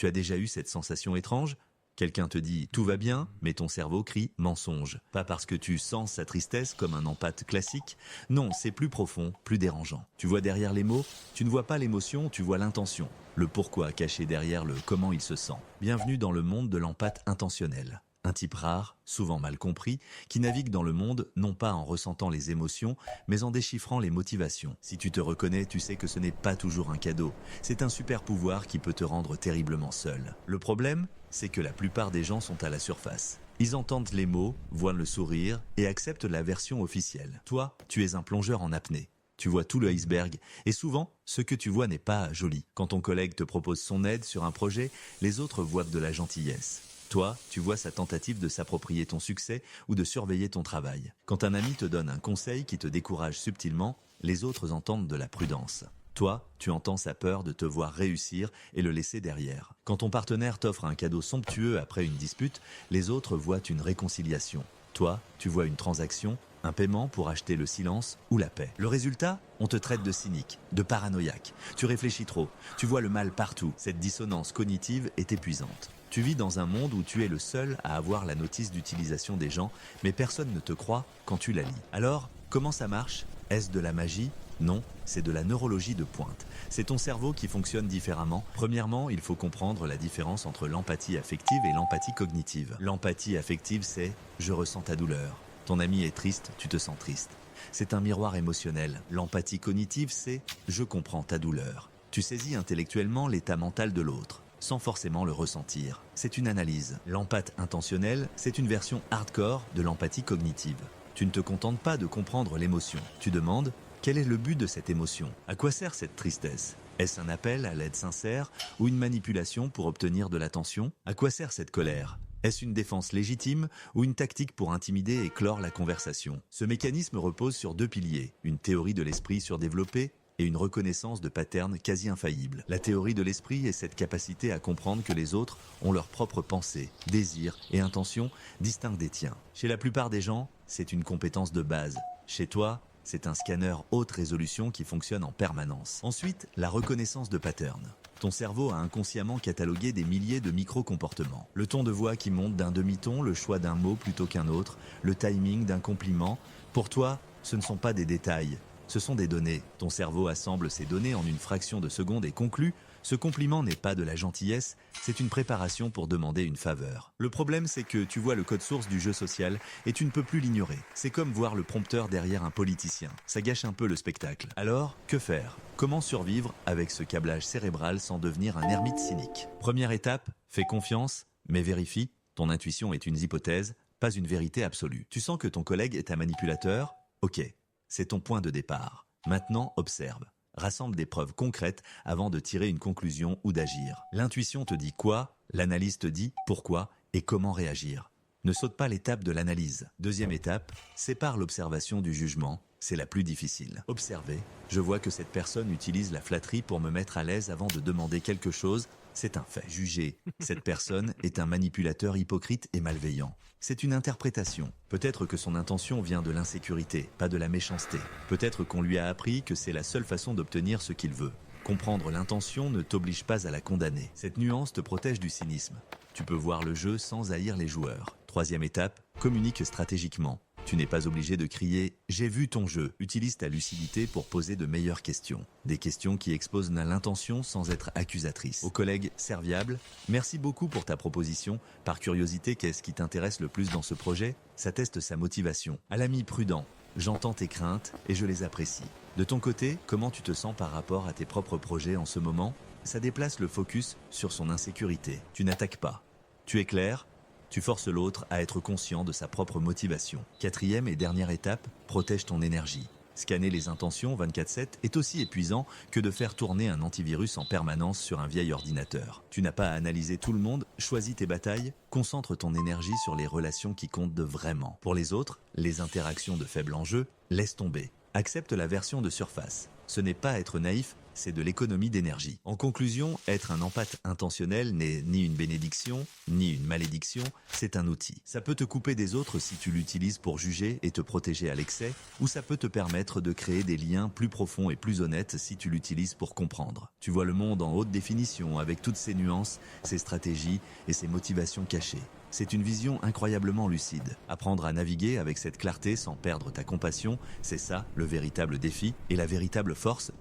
Tu as déjà eu cette sensation étrange ? Quelqu'un te dit « tout va bien », mais ton cerveau crie « mensonge ». Pas parce que tu sens sa tristesse comme un empathe classique. Non, c'est plus profond, plus dérangeant. Tu vois derrière les mots, tu ne vois pas l'émotion, tu vois l'intention. Le pourquoi caché derrière le comment il se sent. Bienvenue dans le monde de l'empathe intentionnel. Un type rare, souvent mal compris, qui navigue dans le monde non pas en ressentant les émotions, mais en déchiffrant les motivations. Si tu te reconnais, tu sais que ce n'est pas toujours un cadeau. C'est un super pouvoir qui peut te rendre terriblement seul. Le problème, c'est que la plupart des gens sont à la surface. Ils entendent les mots, voient le sourire et acceptent la version officielle. Toi, tu es un plongeur en apnée. Tu vois tout le iceberg, et souvent, ce que tu vois n'est pas joli. Quand ton collègue te propose son aide sur un projet, les autres voient de la gentillesse. Toi, tu vois sa tentative de s'approprier ton succès ou de surveiller ton travail. Quand un ami te donne un conseil qui te décourage subtilement, les autres entendent de la prudence. Toi, tu entends sa peur de te voir réussir et le laisser derrière. Quand ton partenaire t'offre un cadeau somptueux après une dispute, les autres voient une réconciliation. Toi, tu vois une transaction, un paiement pour acheter le silence ou la paix. Le résultat, on te traite de cynique, de paranoïaque. Tu réfléchis trop, tu vois le mal partout. Cette dissonance cognitive est épuisante. Tu vis dans un monde où tu es le seul à avoir la notice d'utilisation des gens, mais personne ne te croit quand tu la lis. Alors, comment ça marche ? Est-ce de la magie ? Non, c'est de la neurologie de pointe. C'est ton cerveau qui fonctionne différemment. Premièrement, il faut comprendre la différence entre l'empathie affective et l'empathie cognitive. L'empathie affective, c'est « je ressens ta douleur ». Ton ami est triste, tu te sens triste. C'est un miroir émotionnel. L'empathie cognitive, c'est « je comprends ta douleur ». Tu saisis intellectuellement l'état mental de l'autre, sans forcément le ressentir. C'est une analyse. L'empathe intentionnelle, c'est une version hardcore de l'empathie cognitive. Tu ne te contentes pas de comprendre l'émotion. Tu demandes « quel est le but de cette émotion ? À quoi sert cette tristesse ? Est-ce un appel à l'aide sincère ou une manipulation pour obtenir de l'attention ? À quoi sert cette colère ? Est-ce une défense légitime ou une tactique pour intimider et clore la conversation ? Ce mécanisme repose sur deux piliers, une théorie de l'esprit surdéveloppée et une reconnaissance de patterns quasi infaillibles. La théorie de l'esprit est cette capacité à comprendre que les autres ont leurs propres pensées, désirs et intentions distincts des tiens. Chez la plupart des gens, c'est une compétence de base. Chez toi, c'est un scanner haute résolution qui fonctionne en permanence. Ensuite, la reconnaissance de patterns. Ton cerveau a inconsciemment catalogué des milliers de micro-comportements. Le ton de voix qui monte d'un demi-ton, le choix d'un mot plutôt qu'un autre, le timing d'un compliment. Pour toi, ce ne sont pas des détails, ce sont des données. Ton cerveau assemble ces données en une fraction de seconde et conclut « ce compliment n'est pas de la gentillesse, c'est une préparation pour demander une faveur ». Le problème, c'est que tu vois le code source du jeu social et tu ne peux plus l'ignorer. C'est comme voir le prompteur derrière un politicien. Ça gâche un peu le spectacle. Alors, que faire ? Comment survivre avec ce câblage cérébral sans devenir un ermite cynique ? Première étape, fais confiance, mais vérifie. Ton intuition est une hypothèse, pas une vérité absolue. Tu sens que ton collègue est un manipulateur ? Ok, c'est ton point de départ. Maintenant, observe. Rassemble des preuves concrètes avant de tirer une conclusion ou d'agir. L'intuition te dit quoi, l'analyse te dit pourquoi et comment réagir. Ne saute pas l'étape de l'analyse. Deuxième étape, sépare l'observation du jugement. C'est la plus difficile. Observer. Je vois que cette personne utilise la flatterie pour me mettre à l'aise avant de demander quelque chose. C'est un fait. Juger. Cette personne est un manipulateur hypocrite et malveillant. C'est une interprétation. Peut-être que son intention vient de l'insécurité, pas de la méchanceté. Peut-être qu'on lui a appris que c'est la seule façon d'obtenir ce qu'il veut. Comprendre l'intention ne t'oblige pas à la condamner. Cette nuance te protège du cynisme. Tu peux voir le jeu sans haïr les joueurs. Troisième étape, communique stratégiquement. Tu n'es pas obligé de crier « J'ai vu ton jeu ». Utilise ta lucidité pour poser de meilleures questions. Des questions qui exposent l'intention sans être accusatrices. Aux collègues serviables, merci beaucoup pour ta proposition. Par curiosité, qu'est-ce qui t'intéresse le plus dans ce projet ? Ça teste sa motivation. À l'ami prudent, j'entends tes craintes et je les apprécie. De ton côté, comment tu te sens par rapport à tes propres projets en ce moment ? Ça déplace le focus sur son insécurité. Tu n'attaques pas. Tu es clair ? Tu forces l'autre à être conscient de sa propre motivation. Quatrième et dernière étape, protège ton énergie. Scanner les intentions 24/7 est aussi épuisant que de faire tourner un antivirus en permanence sur un vieil ordinateur. Tu n'as pas à analyser tout le monde, choisis tes batailles, concentre ton énergie sur les relations qui comptent de vraiment. Pour les autres, les interactions de faible enjeu, laisse tomber. Accepte la version de surface. Ce n'est pas être naïf, c'est de l'économie d'énergie. En conclusion, être un empathe intentionnel n'est ni une bénédiction, ni une malédiction, c'est un outil. Ça peut te couper des autres si tu l'utilises pour juger et te protéger à l'excès, ou ça peut te permettre de créer des liens plus profonds et plus honnêtes si tu l'utilises pour comprendre. Tu vois le monde en haute définition avec toutes ses nuances, ses stratégies et ses motivations cachées. C'est une vision incroyablement lucide. Apprendre à naviguer avec cette clarté sans perdre ta compassion, c'est ça le véritable défi et la véritable force